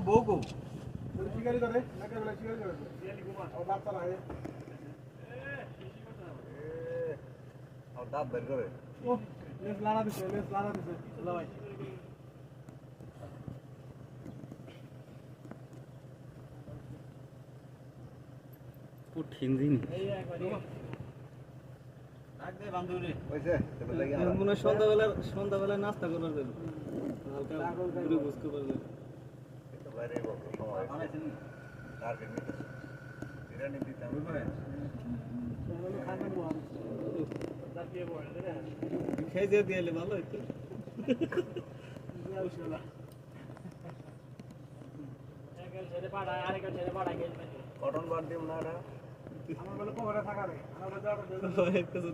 বউকো শিকারি করে নাকি বলে শিকারি করে আর বাচ্চা রাখে আর দাঁত বের করে ও লেস লানা দিছে লা ভাই কঠিন দিন রাখবে বান্ধবী হইছে তবে লাগি মনে হয় সন্ধ্যাবেলা নাস্তা করবার দেব হালকা ঘুরে বুঝতে পারবে তো বাইরে বলতো সময় টার্গেট নিতে বিরিয়ানি দিতে আমি খেয়ে দিয়ে দিলে ভালো হইতো কটন বার দিম না এটা আমার বলে কোমরে থাকা রে আমার বলে